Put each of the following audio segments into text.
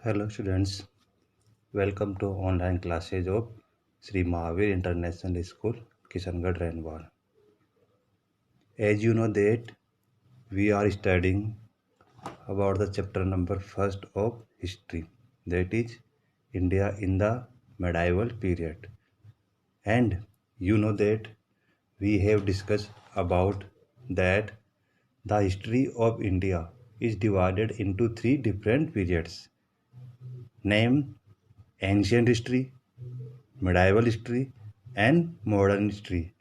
Hello students, welcome to online classes of Sri Mahavir International School, Kishangarh, Rainwar. As you know that we are studying about the chapter number first of history, that is India in the medieval period. And you know that we have discussed about that the history of India is divided into three different periods. Name ancient history, medieval history, and modern history.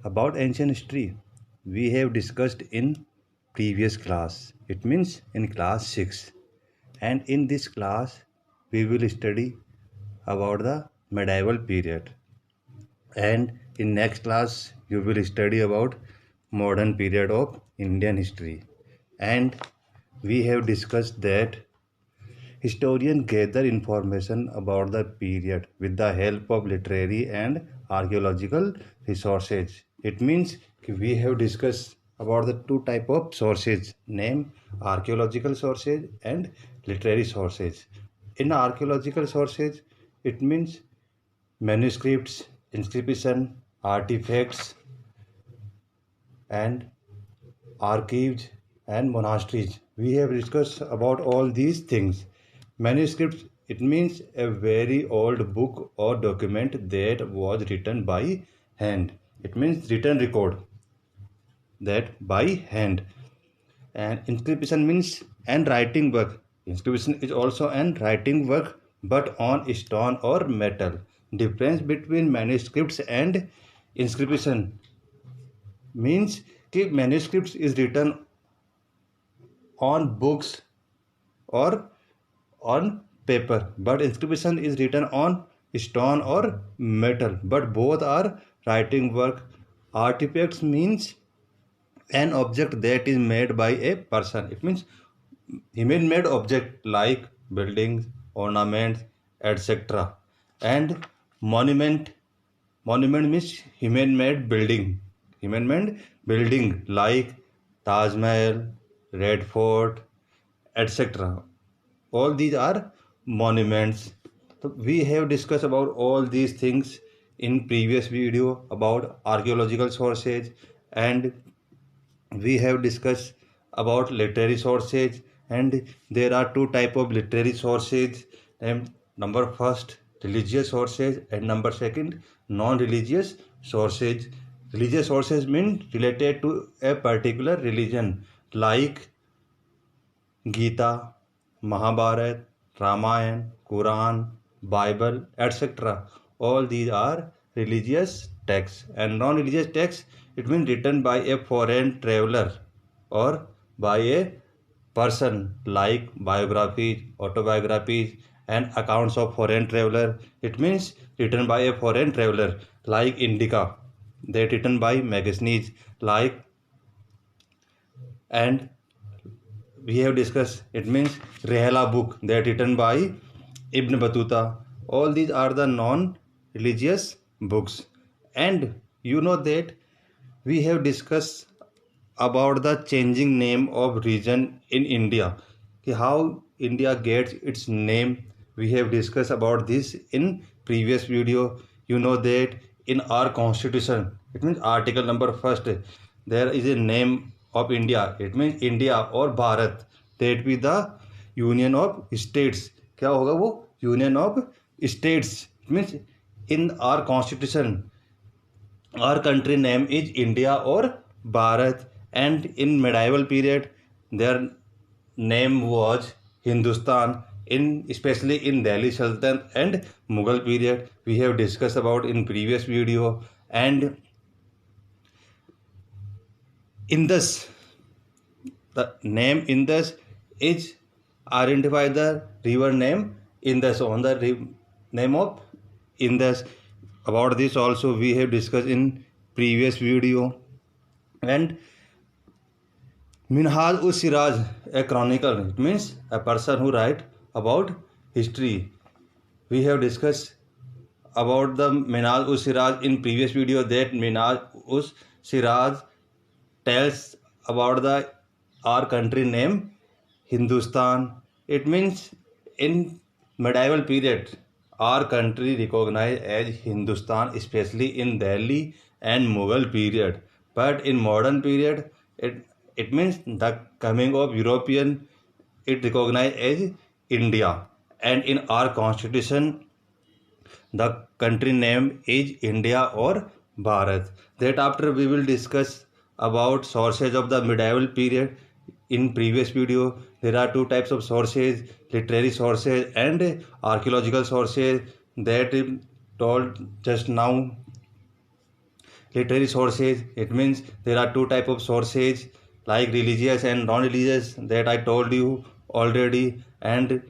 About ancient history, we have discussed in previous class. It means in class 6. And in this class, we will study about the medieval period. And in next class, you will study about modern period of Indian history. And we have discussed that historians gather information about the period with the help of literary and archaeological resources. It means we have discussed about the two type of sources, name archaeological sources and literary sources. In archaeological sources, it means manuscripts, inscription, artifacts, and archives and monasteries. We have discussed about all these things. Manuscripts, it means a very old book or document that was written by hand. It means written record that by hand. And inscription means and writing work. Inscription is also an writing work but on stone or metal. Difference between manuscripts and inscription means कि manuscripts is written on books or on paper, but inscription is written on stone or metal, but both are writing work. Artifacts means an object that is made by a person. It means human made object like buildings, ornaments, etc. And monument, monument means human made building. Human made building like Taj Mahal, Red Fort, etc. All these are monuments. So we have discussed about all these things in previous video about archaeological sources, and we have discussed about literary sources, and there are two type of literary sources, and number first religious sources and number second non-religious sources. Religious sources mean related to a particular religion like Gita, Mahabharat, Ramayana, Quran, Bible, etc. All these are religious texts, and non-religious texts, it means written by a foreign traveler or by a person like biographies, autobiographies, and accounts of foreign traveler. It means written by a foreign traveler like Indica. They written by magazines like, and we have discussed, it means Rehla book that written by Ibn Battuta. All these are the non-religious books. And you know that we have discussed about the changing name of region in India, how India gets its name. We have discussed about this in previous video. You know that in our constitution, it means article number first, there is a name of India. It means India or Bharat, that be the union of states. क्या होगा वो union of states. It means in our constitution our country name is India or Bharat, and in medieval period their name was Hindustan. In especially in Delhi Sultanate and Mughal period, we have discussed about in previous video. And Indus, the name Indus is identify the river name Indus on the name of Indus. About this also we have discussed in previous video. And Minhaj us Siraj, a chronicle, it means a person who write about history. We have discussed about the Minhaj us Siraj in previous video, that Minhaj us Siraj tells about the our country name Hindustan. It means in medieval period, our country recognized as Hindustan, especially in Delhi and Mughal period. But in modern period, it means the coming of European, it recognized as India. And in our constitution, the country name is India or Bharat. That after we will discuss about sources of the medieval period. In previous video, there are two types of sources: literary sources and archaeological sources. That told just now. Literary sources, it means there are two type of sources like religious and non-religious, that I told you already. And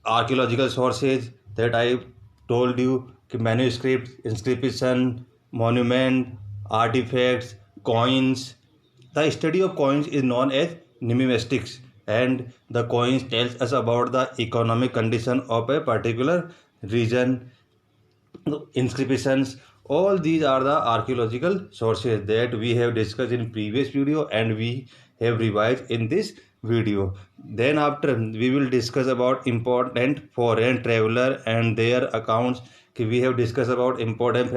archaeological sources, that I told you, manuscripts, inscription, monument, artifacts, coins. The study of coins is known as numismatics, and the coins tells us about the economic condition of a particular region. Inscriptions, all these are the archaeological sources that we have discussed in previous video and we have revised in this video. Then after we will discuss about important foreign traveler and their accounts. We have discussed about important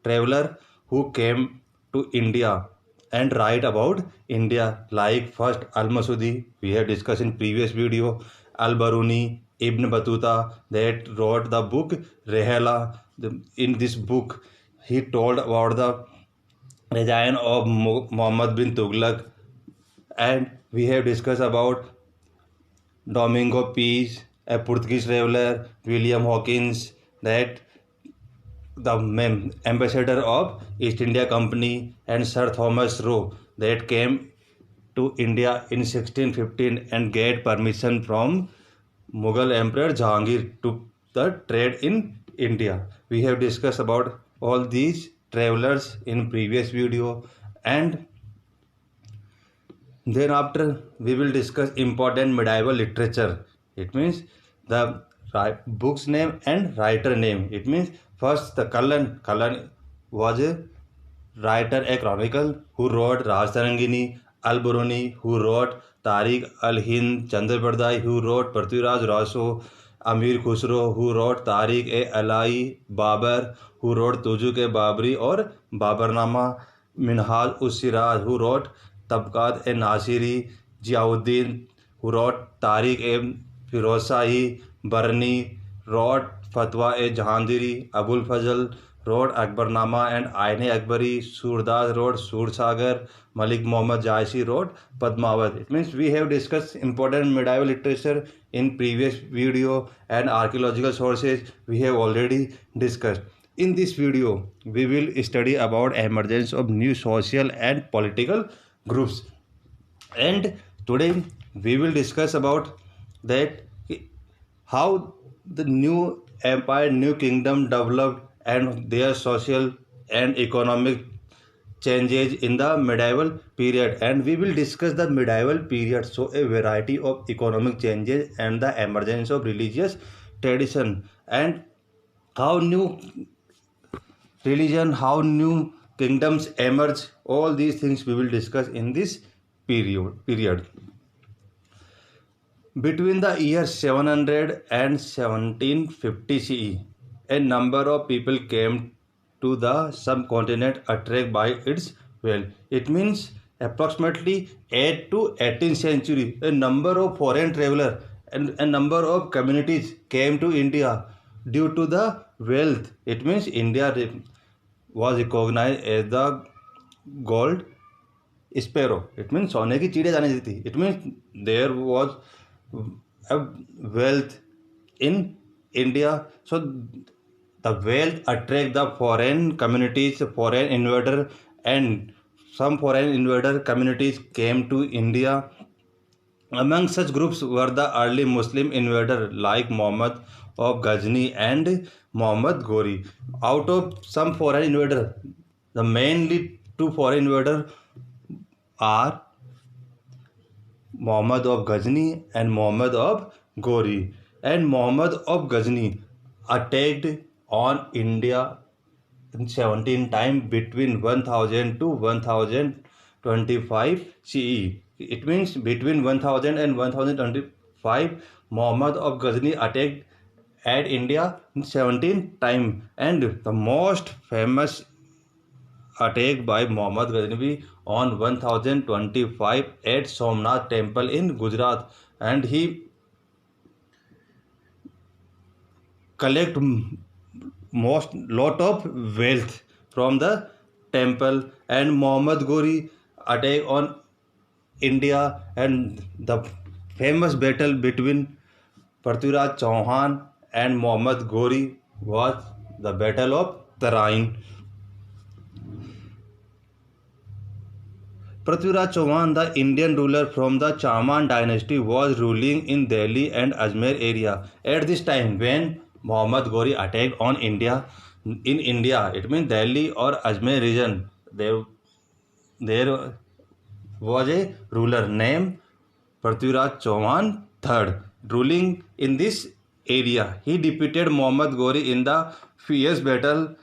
traveler who came to India and write about India, like first Al-Masudi, we have discussed in previous video. Al-Baruni, Ibn Battuta, that wrote the book Rehla. In this book he told about the reign of Muhammad bin Tughlaq. And we have discussed about Domingo Pease, a Portuguese traveler, William Hawkins, that the ambassador of East India Company, and Sir Thomas Roe, that came to India in 1615 and get permission from Mughal Emperor Jahangir to the trade in India. We have discussed about all these travelers in previous video. And then after we will discuss important medieval literature. It means the book's name and writer name. It means first the Kallan. Kallan was a writer, a chronicle, who wrote Raj Tarangini. Al-Biruni, who wrote Tariq al-Hind. Chandra who wrote Prithviraj Raso. Amir Khusro, who wrote Tariq-e-Alai. Babar, who wrote Tujuk-e-Babri or Babarnama. Minhaj-us-Siraj, who wrote Tabaqat-e-Nasiri. Ziauddin, who wrote Tariq-e-Firozshahi. Barni wrote Fatwa-e-Jahandari. Abul Fazl wrote Akbarnama and Aine-Akbari. Surdas wrote Sursagar. Malik Muhammad Jaisi wrote Padmavat. It means we have discussed important medieval literature in previous video, and archaeological sources we have already discussed. In this video, we will study about emergence of new social and political groups. And today we will discuss about that how the new empire, new kingdom developed and their social and economic changes in the medieval period. And we will discuss the medieval period, so a variety of economic changes and the emergence of religious tradition, and how new religion, how new kingdoms emerge. All these things we will discuss in this period. Between the years 700 and 1750 CE, a number of people came to the subcontinent attracted by its wealth. It means approximately 8th to 18th century, a number of foreign travelers and a number of communities came to India due to the wealth. It means India was recognized as the gold sparrow. It means सोने की चिड़िया जानी थी. It means there was a wealth in India. So the wealth attract the foreign communities, foreign invader, and some foreign invader communities came to India. Among such groups were the early Muslim invaders like Muhammad of Ghazni and Muhammad Ghori. Out of some foreign invaders, the mainly two foreign invaders are Muhammad of Ghazni and Muhammad of Ghori. And Muhammad of Ghazni attacked on India in 17 time between 1000 to 1025 CE. It means between 1000 and 1025 Muhammad of Ghazni attacked at India 17 times, and the most famous attack by Muhammad Ghaznavi on 1025 at Somnath temple in Gujarat, and he collect most lot of wealth from the temple. And Muhammad Ghori attack on India, and the famous battle between Prithviraj Chauhan and Muhammad Ghori was the Battle of Tarain. Prithviraj Chauhan, the Indian ruler from the Chaman dynasty, was ruling in Delhi and Ajmer area. At this time, when Muhammad Ghori attacked on India, in India, it means Delhi or Ajmer region, there was a ruler named Prithviraj Chauhan III ruling in this area. He defeated Muhammad Ghori in the fierce battle.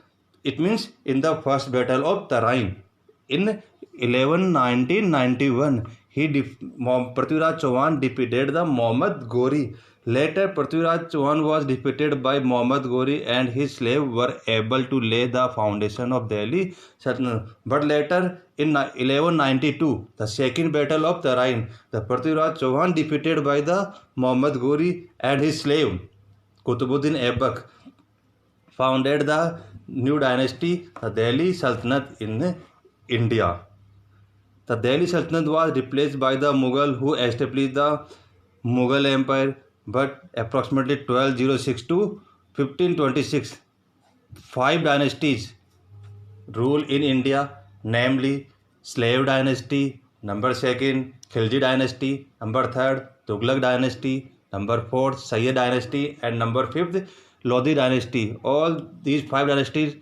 It means in the first battle of Tarain in 1991. Prithviraj Chauhan defeated the Muhammad Ghori. Later, Prithviraj Chauhan was defeated by Muhammad Ghori, and his slaves were able to lay the foundation of Delhi Sultanate. But later, in 1192, the second battle of Tarain, the Prithviraj Chauhan defeated by the Muhammad Ghori and his slave Qutbuddin Aibak founded the new dynasty, the Delhi Sultanate in India. The Delhi Sultanate was replaced by the Mughal, who established the Mughal Empire. But approximately 1206 to 1526, 5 dynasties rule in India, namely Slave Dynasty, number 2nd Khilji Dynasty, number 3rd Tughlaq Dynasty, number 4th Sayyid Dynasty, and number 5th Lodi Dynasty. All these 5 dynasties,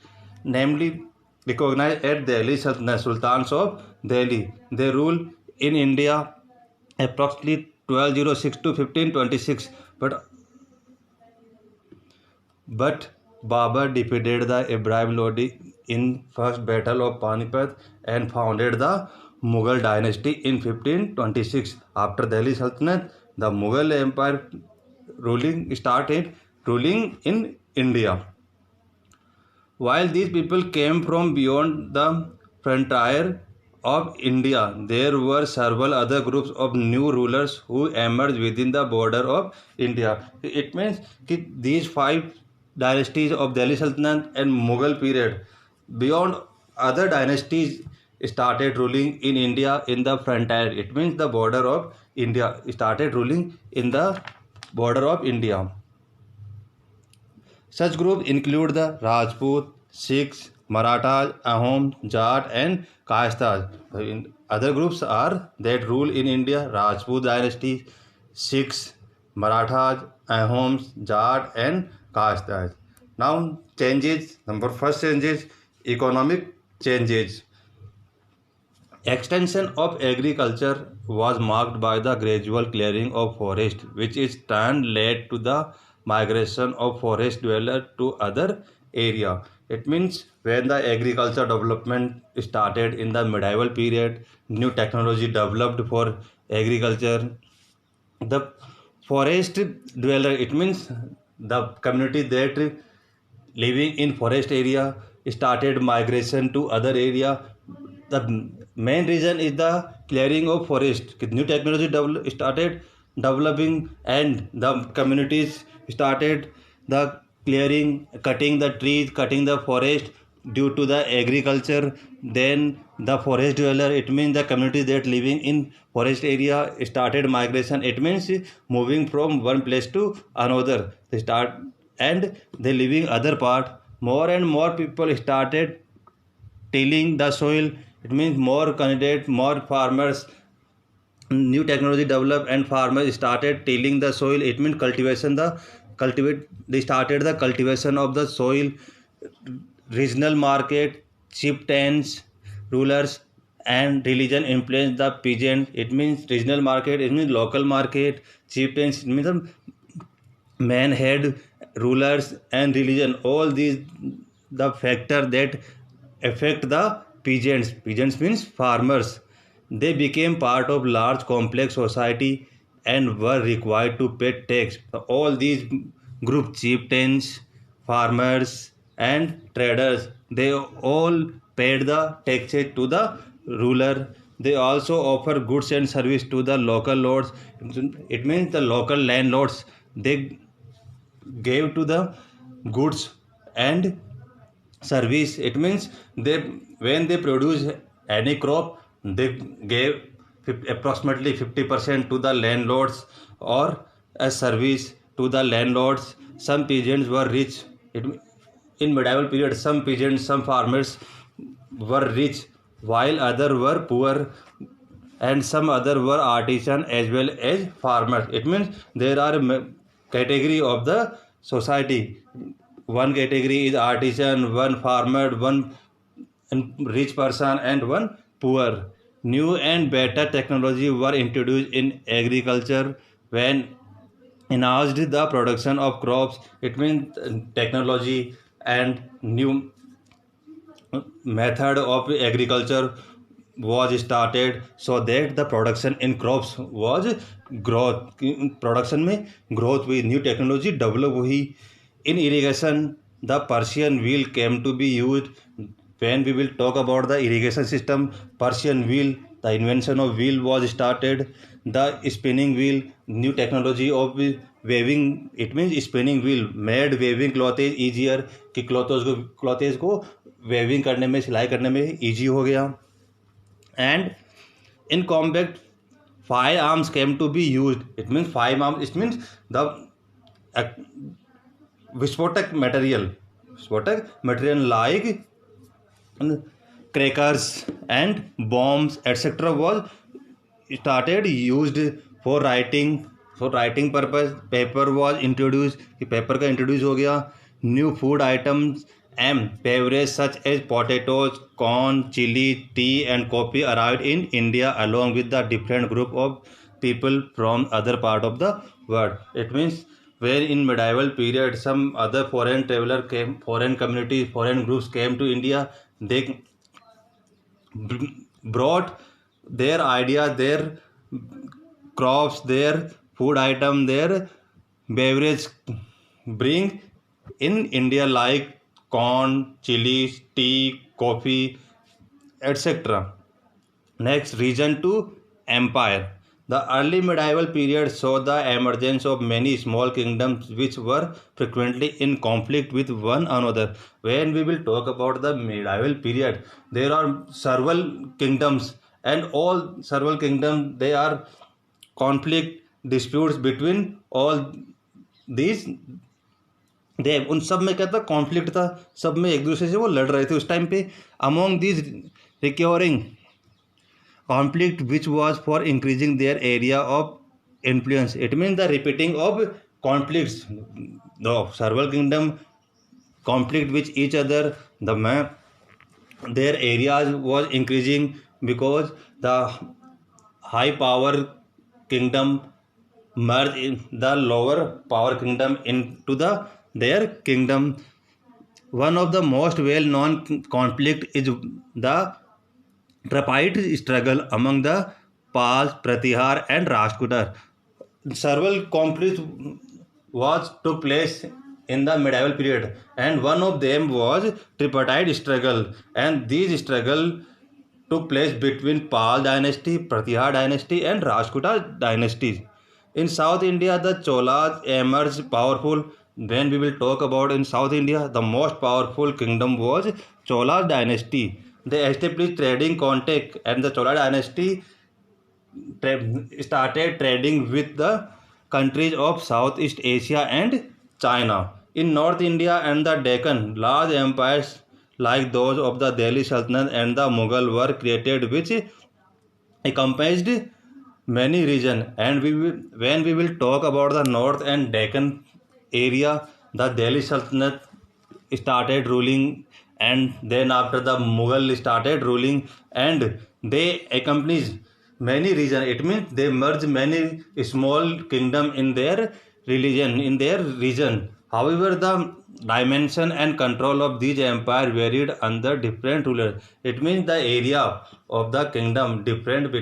namely recognized at Delhi Sultans of Delhi. They rule in India approximately 1206 to 1526. But Babur defeated the Ibrahim Lodi in first battle of Panipat and founded the Mughal dynasty in 1526. After Delhi Sultanate, the Mughal Empire started ruling in India. While these people came from beyond the frontier of India, there were several other groups of new rulers who emerged within the border of India. It means that these 5 dynasties of Delhi Sultanate and Mughal period, beyond other dynasties, started ruling in India in the frontier. It means the border of India started ruling in the border of India. Such groups include the Rajput, Sikhs, Marathas, Ahom, Jat, and Kashtas. Other groups are that rule in India: Rajput dynasty, Sikhs, Marathas, Ahoms, Jat, and Kashtas. Now changes. Number first changes: economic changes. Extension of agriculture was marked by the gradual clearing of forest, which in turn led to the migration of forest dwellers to other area. It means when the agriculture development started in the medieval period, new technology developed for agriculture. The forest dweller, it means the community that living in forest area started migration to other area. The main reason is the clearing of forest. New technology started developing, and the communities started the clearing, cutting the trees, cutting the forest due to the agriculture. Then the forest dweller, it means the community that living in forest area, started migration. It means moving from one place to another. They start and they living other part. More and more people started tilling the soil. It means more candidates, more farmers, new technology developed, and farmers started tilling the soil. It means they started the cultivation of the soil. Regional market, chieftains, rulers, and religion influenced the peasant. It means regional market, it means local market. Chieftains, it means the man head, rulers, and religion. All these the factor that affect the peasants. Peasants means farmers. They became part of large complex society and were required to pay tax. All these group chieftains, farmers, and traders, they all paid the taxes to the ruler. They also offer goods and service to the local lords. It means the local landlords, they gave to the goods and service. It means they, when they produce any crop, they gave approximately 50% to the landlords or as service to the landlords. Some peasants were rich. In medieval period, some peasants, some farmers were rich while other were poor, and some other were artisan as well as farmers. It means there are category of the society. One category is artisan, one farmer, one rich person, and one poor. New and better technology were introduced in agriculture when enhanced the production of crops. It means technology and new method of agriculture was started, so that the production in crops was growth. Production में growth हुई, new technology develop हुई. In irrigation the Persian wheel came to be use. when we will talk about the irrigation system, Persian wheel, the invention of wheel was started. The spinning wheel, new technology of weaving. It means spinning wheel made weaving clothes easier, कि clothes को weaving करने में, सिलाई करने में easy हो गया. And in combat, firearms came to be used. It means firearms, it means the vispotic material like crackers and bombs etc. was started used for writing. For writing purpose, paper was introduced. Paper का introduce हो गया. New food items and beverage such as potatoes, corn, chili, tea and coffee arrived in India along with the different group of people from other part of the world. It means when in medieval period some other foreign traveler came, foreign communities, foreign groups came to India. They brought their ideas, their crops, their food item, their beverage bring in India like corn, chilies, tea, coffee, etc. Next, region to empire. The early medieval period saw the emergence of many small kingdoms which were frequently in conflict with one another. When we will talk about the medieval period, there are several kingdoms, and all several kingdoms, they are conflict, disputes between all these. दे उन सब में क्या था, conflict था. सब में एक दूसरे से वो लड़ रहे थे उस टाइम पे. Among this recurring conflict which was for increasing their area of influence. It mean the repeating of conflicts. The सर्वल kingdom conflict which each other. The man there areas was increasing because the high power kingdom merge in the lower power kingdom into their kingdom. One of the most well known conflict is the tripartite struggle among the Pals, Pratihar and Rajputar. Several conflicts took place in the medieval period, and one of them was tripartite struggle, and these struggle took place between Pal dynasty, Pratihar dynasty and Rajputar dynasties. In South India, the Cholas emerged powerful. When we will talk about in South India, the most powerful kingdom was Chola dynasty. They established trading contact, and the Chola dynasty started trading with the countries of Southeast Asia and China. In North India and the Deccan, large empires like those of the Delhi Sultanate and the Mughal were created, which encompassed many regions. And when we will talk about the North and Deccan area, the Delhi Sultanate started ruling, and then after the Mughal started ruling, and they accomplished many regions. It means they merged many small kingdom in their religion, in their region. However, the dimension and control of these empire varied under different rulers. It means the area of the kingdom different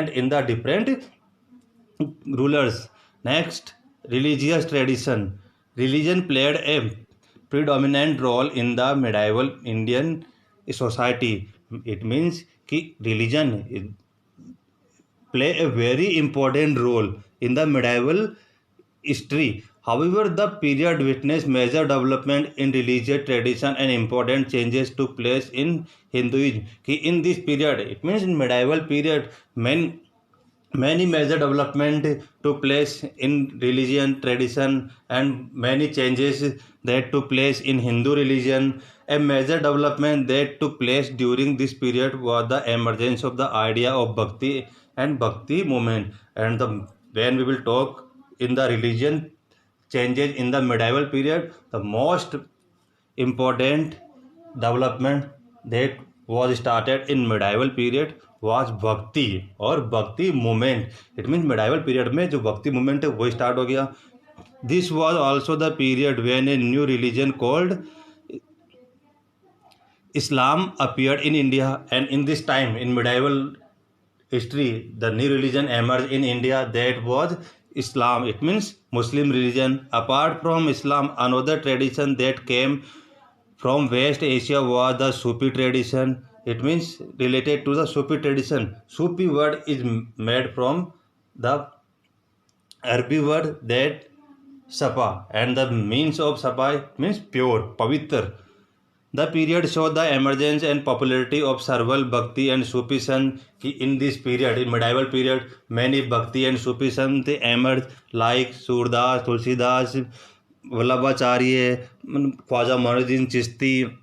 in the different rulers. Next, religious tradition. Religion played a predominant role in the medieval Indian society. It means कि religion play a very important role in the medieval history. However, the period witnessed major development in religious tradition and important changes took place in Hinduism. In this period, it means in medieval period, many major development took place in religion tradition and many changes that took place in Hindu religion. A major development that took place during this period was the emergence of the idea of bhakti and bhakti movement. And when we will talk in the religion changes in the medieval period, the most important development that was started in medieval period was भक्ति और भक्ति movement. It means medieval period में जो भक्ति movement है वो start हो गया. This was also the period when a new religion called Islam appeared in India, and in this time in medieval history the new religion emerged in India, that was Islam. It means Muslim religion. Apart from Islam, another tradition that came from West Asia was the Sufi tradition. It means related to the Sufi tradition. Sufi word is made from the Arabic word that Safa, and the means of Safa means pure, pavitra. The period showed the emergence and popularity of several Bhakti and Sufi sons. In this period, in medieval period, many Bhakti and Sufi sons emerged like Surdas, Tulsidas, Vallabhacharya, Khwaja Muinuddin Chishti,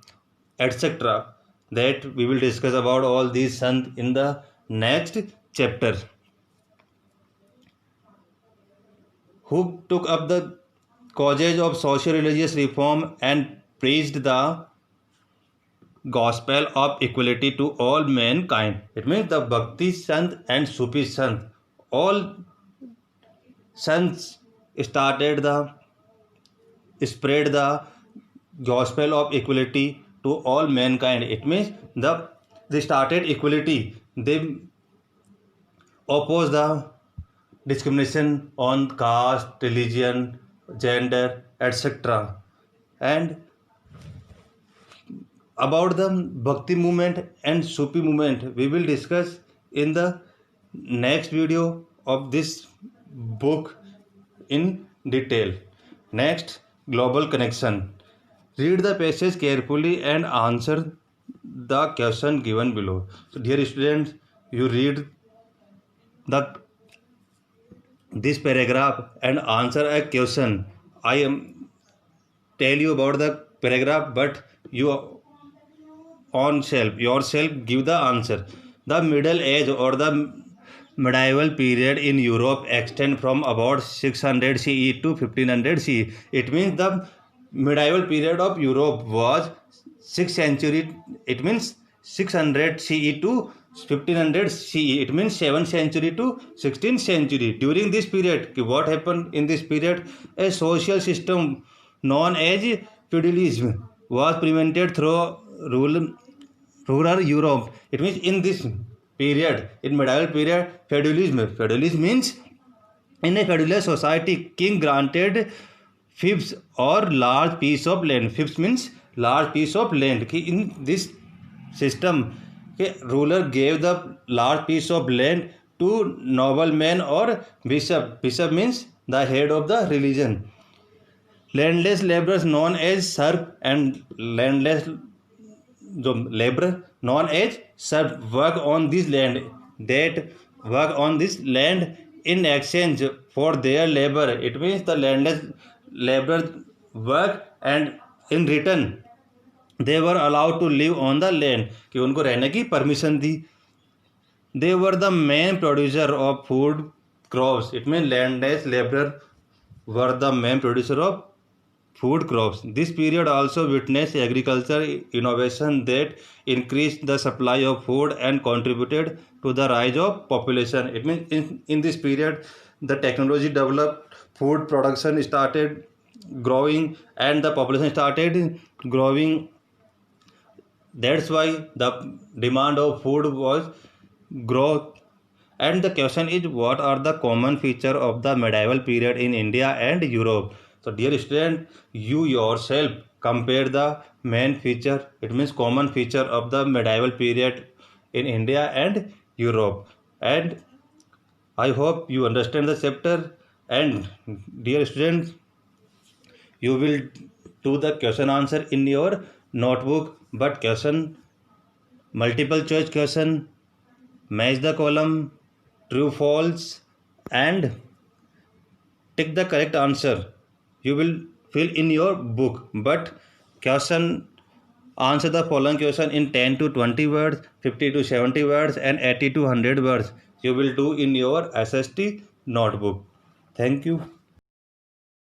etc. That we will discuss about all these sons in the next chapter. Who took up the causes of social religious reform and preached the gospel of equality to all mankind. It means the Bhakti Sant and Sufi Sant, all sons started the spread the gospel of equality to all mankind. It means they started equality. They oppose the discrimination on caste, religion, gender, etc. And about the Bhakti movement and Sufi movement, we will discuss in the next video of this book in detail. Next, global connection. Read the passage carefully and answer the question given below. So, dear students, you read this paragraph and answer a question. I am tell you about the paragraph, but you yourself give the answer. The Middle Age or the medieval period in Europe extend from about 600 CE to 1500 CE. It means the medieval period of Europe was 6th century. It means 600 CE to 1500 CE. It means 7th century to 16th century. During this period, what happened in this period? A social system known as feudalism was prevented through rural Europe. It means in this period, in medieval period, feudalism means in a feudal society, king granted fiefs or large piece of land. Fiefs means large piece of land. In this system, ruler gave the large piece of land to nobleman or bishop. Bishop means the head of the religion. Landless laborers known as serf and landless laborer known as serf work on this land. That work on this land in exchange for their labor. It means the landless laborers work and in return they were allowed to live on the land. कि उनको रहने की permission the. They were the main producer of food crops. It means landless laborer were the main producer of food crops. This period also witnessed agriculture innovation that increased the supply of food and contributed to the rise of population. It means in this period the technology developed, food production started growing and the population started growing. That's why the demand of food was growth And the question is, what are the common feature of the medieval period in India and Europe? So dear student, you yourself compare the main feature, it means common feature of the medieval period in India and Europe. And I hope you understand the chapter. And dear students, you will do the question answer in your notebook, but question, multiple choice question, match the column, true false, and take the correct answer. You will fill in your book, but question, answer the following question in 10 to 20 words, 50 to 70 words, and 80 to 100 words. You will do in your SST notebook. Thank you.